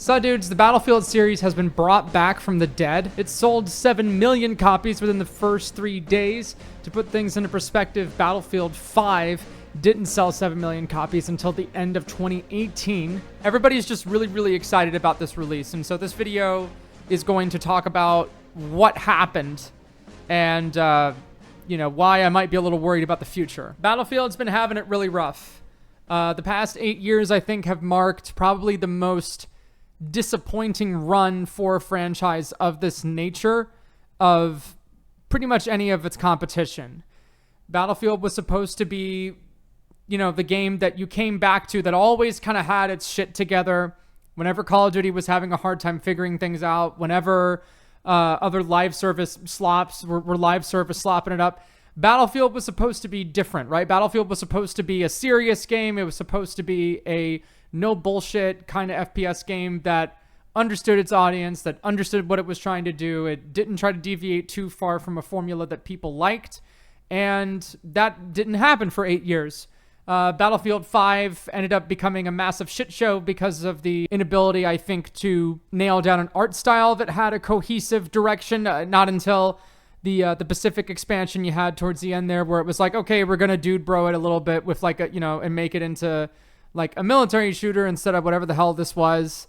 So dudes, the Battlefield series has been brought back from the dead. It sold 7 million copies within the first 3 days. To put things into perspective, Battlefield 5 didn't sell 7 million copies until the end of 2018. Everybody's just really excited about this release, and so this video is going to talk about what happened and why I might be a little worried about the future. Battlefield's been having it really rough. The past 8 years, I think, have marked probably the most disappointing run for a franchise of this nature of pretty much any of its competition. Battlefield was supposed to be, the game that you came back to that always kind of had its shit together. Whenever Call of Duty was having a hard time figuring things out, whenever other live service slops were live service slopping it up, Battlefield was supposed to be different, right? Battlefield was supposed to be a serious game. It was supposed to be a no bullshit kind of FPS game that understood its audience, that understood what it was trying to do. It didn't try to deviate too far from a formula that people liked. And that didn't happen for 8 years. Battlefield 5 ended up becoming a massive shit show because of the inability, I think, to nail down an art style that had a cohesive direction. Not until the Pacific expansion you had towards the end there, where it was like, okay, we're gonna dude bro it a little bit with like a, and make it into like a military shooter instead of whatever the hell this was.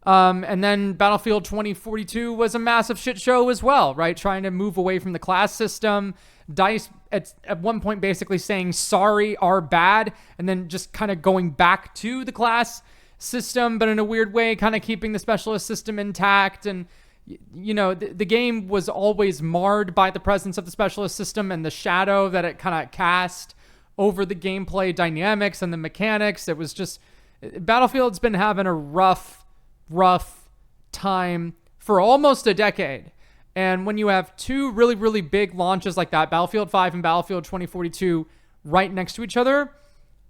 And then Battlefield 2042 was a massive shit show as well, right? Trying to move away from the class system. DICE at one point basically saying sorry, our bad, and then just kind of going back to the class system, but in a weird way, kind of keeping the specialist system intact. And the game was always marred by the presence of the specialist system and the shadow that it kind of cast over the gameplay dynamics and the mechanics. It was just, Battlefield's been having a rough time for almost a decade. And when you have two really big launches like that, Battlefield 5 and Battlefield 2042 right next to each other,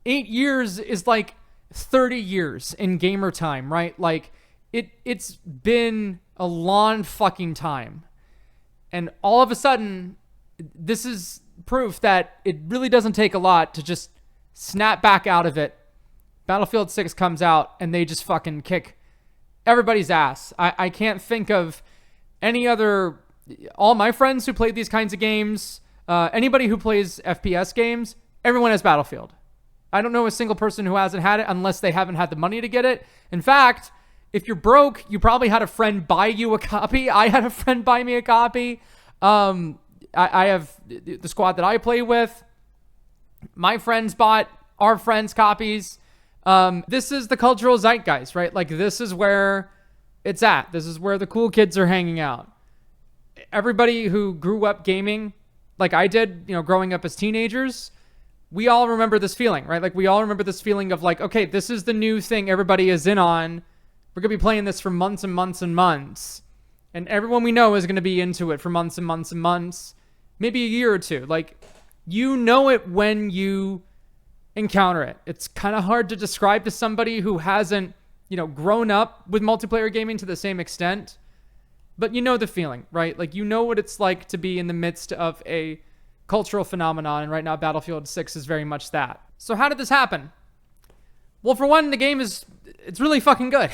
8 years is like 30 years in gamer time, right? Like it's been a long fucking time. And all of a sudden, this is proof that it really doesn't take a lot to just snap back out of it. Battlefield 6 comes out and they just fucking kick everybody's ass. I can't think of any other, all my friends who played these kinds of games, anybody who plays FPS games, everyone has Battlefield. I don't know a single person who hasn't had it unless they haven't had the money to get it. In fact, if you're broke, you probably had a friend buy you a copy. I had a friend buy me a copy. I have the squad that I play with. My friends bought our friends' copies. This is the cultural zeitgeist, right? Like, this is where it's at. This is where the cool kids are hanging out. Everybody who grew up gaming, like I did, growing up as teenagers, we all remember this feeling, right? Like, we all remember this feeling of like, okay, this is the new thing everybody is in on. We're going to be playing this for months and months and months. And everyone we know is going to be into it for months and months and months. Maybe a year or two. Like, it when you encounter it. It's kind of hard to describe to somebody who hasn't, grown up with multiplayer gaming to the same extent. But the feeling, right? Like, what it's like to be in the midst of a cultural phenomenon. And right now, Battlefield 6 is very much that. So how did this happen? Well, for one, the game it's really fucking good.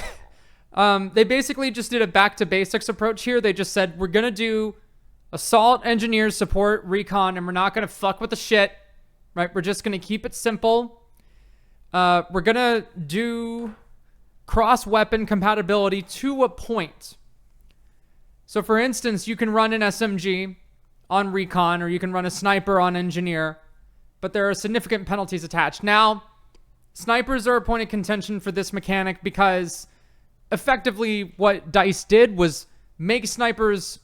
They basically just did a back to basics approach here. They just said, we're going to do assault, engineers, support, recon, and we're not going to fuck with the shit, right? We're just going to keep it simple. We're going to do cross-weapon compatibility to a point. So, for instance, you can run an SMG on recon, or you can run a sniper on engineer, but there are significant penalties attached. Now, snipers are a point of contention for this mechanic because effectively what DICE did was make snipers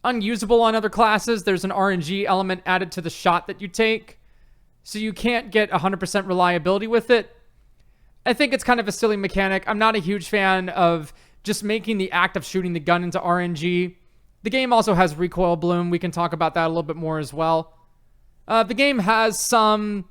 unusable on other classes. There's an RNG element added to the shot that you take, so you can't get 100% reliability with it. I think it's kind of a silly mechanic. I'm not a huge fan of just making the act of shooting the gun into RNG. The game also has recoil bloom. We can talk about that a little bit more as well. The game has some,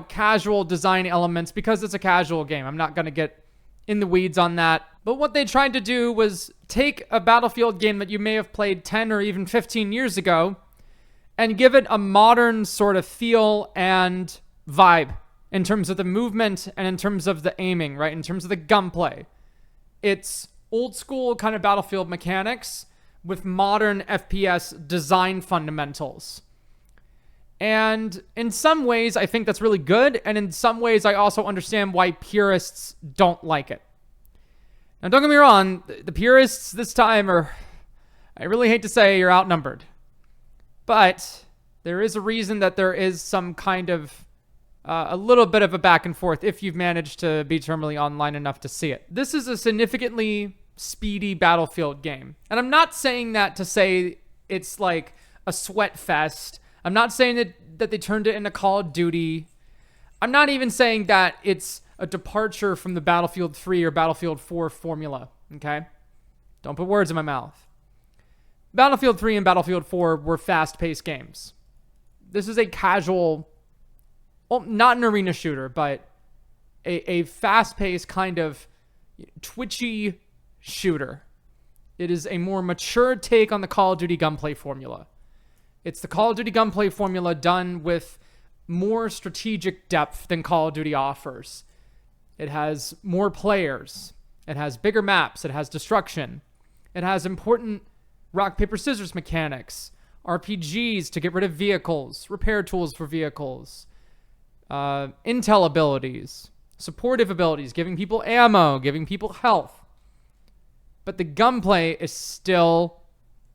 casual design elements because it's a casual game. I'm not going to get in the weeds on that. But what they tried to do was take a Battlefield game that you may have played 10 or even 15 years ago and give it a modern sort of feel and vibe in terms of the movement and in terms of the aiming, right? In terms of the gunplay. It's old school kind of Battlefield mechanics with modern FPS design fundamentals. And in some ways, I think that's really good. And in some ways, I also understand why purists don't like it. Now, don't get me wrong, the purists this time are, I really hate to say, you're outnumbered. But there is a reason that there is some kind of a little bit of a back and forth if you've managed to be terminally online enough to see it. This is a significantly speedy Battlefield game. And I'm not saying that to say it's like a sweat fest. I'm not saying that they turned it into Call of Duty. I'm not even saying that it's a departure from the Battlefield 3 or Battlefield 4 formula, okay? Don't put words in my mouth. Battlefield 3 and Battlefield 4 were fast-paced games. This is a casual, well, not an arena shooter, but a fast-paced kind of twitchy shooter. It is a more mature take on the Call of Duty gunplay formula. It's the Call of Duty gunplay formula done with more strategic depth than Call of Duty offers. It has more players. It has bigger maps. It has destruction. It has important rock, paper, scissors mechanics, RPGs to get rid of vehicles, repair tools for vehicles, intel abilities, supportive abilities, giving people ammo, giving people health. But the gunplay is still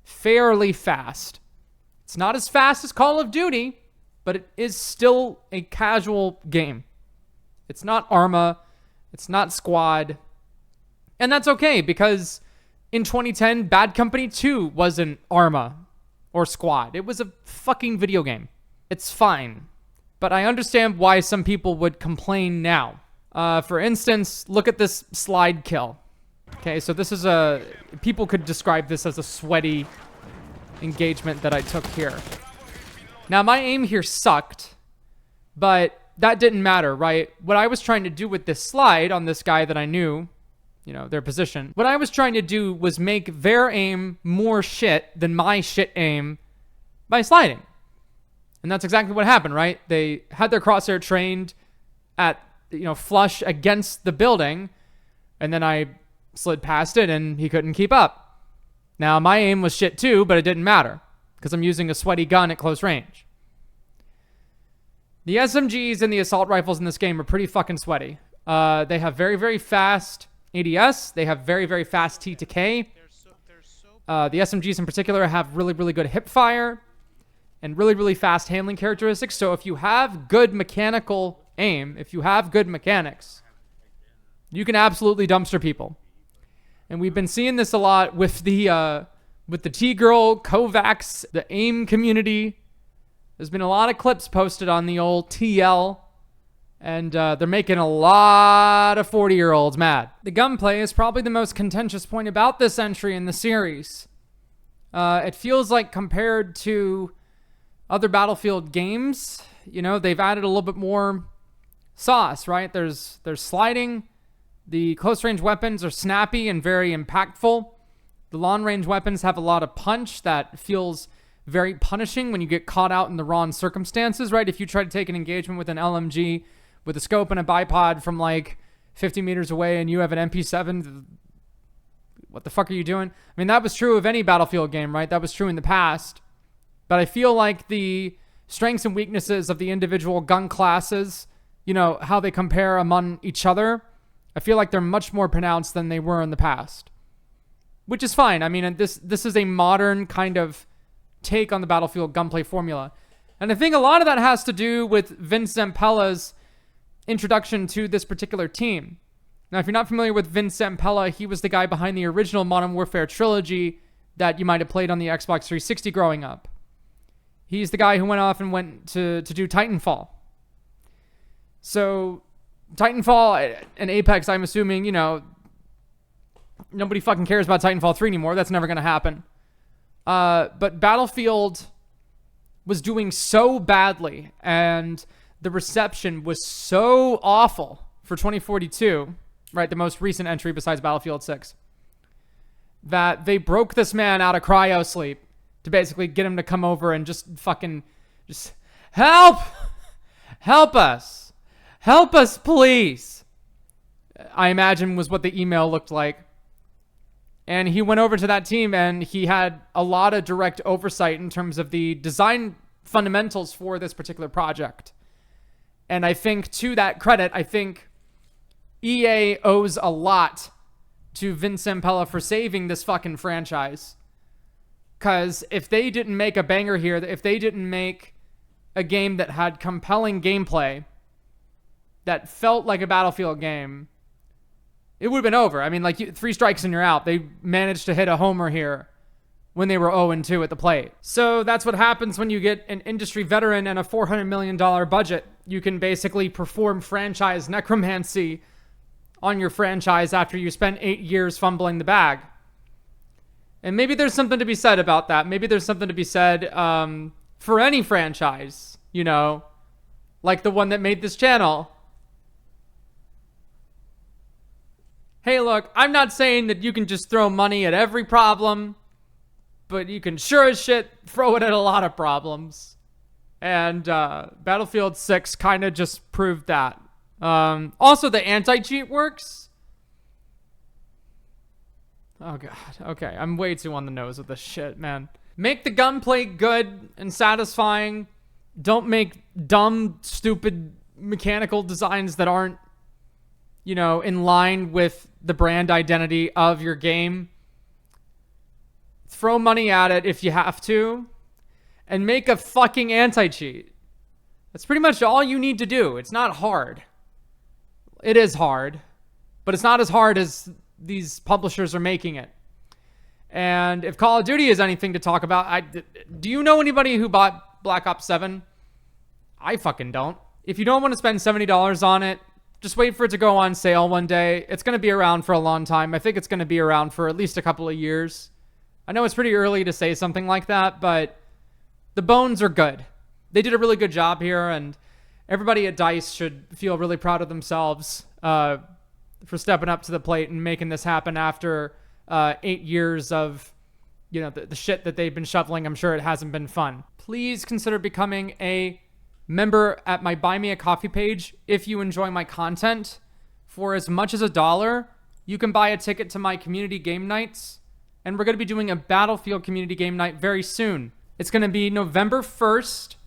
fairly fast. It's not as fast as Call of Duty, but it is still a casual game. It's not Arma. It's not Squad. And that's okay, because in 2010, Bad Company 2 wasn't Arma or Squad. It was a fucking video game. It's fine. But I understand why some people would complain now. For instance, look at this slide kill. Okay, so this is people could describe this as a sweaty engagement that I took here. Now, my aim here sucked, but that didn't matter, right? What I was trying to do with this slide on this guy that I knew, their position, what I was trying to do was make their aim more shit than my shit aim by sliding. And that's exactly what happened, right? They had their crosshair trained at, flush against the building, and then I slid past it and he couldn't keep up. Now, my aim was shit too, but it didn't matter because I'm using a sweaty gun at close range. The SMGs and the assault rifles in this game are pretty fucking sweaty. They have very, very fast ADS. They have very, very fast T to K. The SMGs in particular have really, really good hip fire and really, really fast handling characteristics. So if you have good mechanical aim, if you have good mechanics, you can absolutely dumpster people. And we've been seeing this a lot with the T-Girl, Kovacs, the AIM community. There's been a lot of clips posted on the old TL, and they're making a lot of 40-year-olds mad. The gunplay is probably the most contentious point about this entry in the series. It feels like compared to other Battlefield games, they've added a little bit more sauce, right? There's sliding. The close-range weapons are snappy and very impactful. The long-range weapons have a lot of punch that feels very punishing when you get caught out in the wrong circumstances, right? If you try to take an engagement with an LMG with a scope and a bipod from like 50 meters away and you have an MP7, what the fuck are you doing? I mean, that was true of any Battlefield game, right? That was true in the past. But I feel like the strengths and weaknesses of the individual gun classes, how they compare among each other, I feel like they're much more pronounced than they were in the past. Which is fine. I mean, this is a modern kind of take on the Battlefield gunplay formula. And I think a lot of that has to do with Vince Zampella's introduction to this particular team. Now, if you're not familiar with Vince Zampella, he was the guy behind the original Modern Warfare trilogy that you might have played on the Xbox 360 growing up. He's the guy who went off and went to do Titanfall. So Titanfall and Apex, I'm assuming, nobody fucking cares about Titanfall 3 anymore. That's never going to happen. But Battlefield was doing so badly, and the reception was so awful for 2042, right? The most recent entry besides Battlefield 6, that they broke this man out of cryo sleep to basically get him to come over and just help us. Help us, please. I imagine was what the email looked like. And he went over to that team and he had a lot of direct oversight in terms of the design fundamentals for this particular project. And I think to that credit, I think EA owes a lot to Vince Zampella for saving this fucking franchise. Because if they didn't make a banger here, if they didn't make a game that had compelling gameplay, that felt like a Battlefield game, it would have been over. I mean, like, 3 strikes and you're out. They managed to hit a homer here when they were 0-2 at the plate. So that's what happens when you get an industry veteran and a $400 million budget. You can basically perform franchise necromancy on your franchise after you spent 8 years fumbling the bag. And maybe there's something to be said about that. Maybe there's something to be said for any franchise, you know, like the one that made this channel. Hey, look, I'm not saying that you can just throw money at every problem, but you can sure as shit throw it at a lot of problems. And Battlefield 6 kind of just proved that. Also, the anti-cheat works. Oh, God. Okay, I'm way too on the nose with this shit, man. Make the gunplay good and satisfying. Don't make dumb, stupid mechanical designs that aren't, you know, in line with the brand identity of your game. Throw money at it if you have to. And make a fucking anti-cheat. That's pretty much all you need to do. It's not hard. It is hard. But it's not as hard as these publishers are making it. And if Call of Duty is anything to talk about, do you know anybody who bought Black Ops 7? I fucking don't. If you don't want to spend $70 on it, just wait for it to go on sale one day. It's going to be around for a long time. I think it's going to be around for at least a couple of years. I know it's pretty early to say something like that, but the bones are good. They did a really good job here, and everybody at DICE should feel really proud of themselves for stepping up to the plate and making this happen after 8 years of, you know, the shit that they've been shoveling. I'm sure it hasn't been fun. Please consider becoming a member at my Buy Me a Coffee page if you enjoy my content. For as much as $1, you can buy a ticket to my community game nights, and we're going to be doing a Battlefield community game night very soon. It's going to be November 1st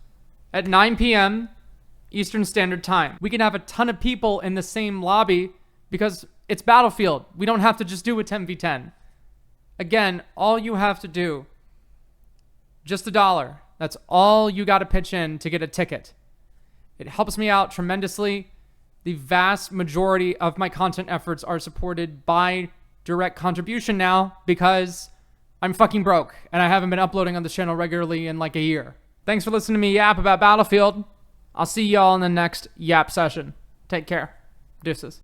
at 9 p.m. Eastern Standard Time. We can have a ton of people in the same lobby because it's Battlefield. We don't have to just do a 10v10. Again, all you have to do, just $1. That's all you got to pitch in to get a ticket. It helps me out tremendously. The vast majority of my content efforts are supported by direct contribution now because I'm fucking broke and I haven't been uploading on this channel regularly in like a year. Thanks for listening to me yap about Battlefield. I'll see y'all in the next yap session. Take care. Deuces.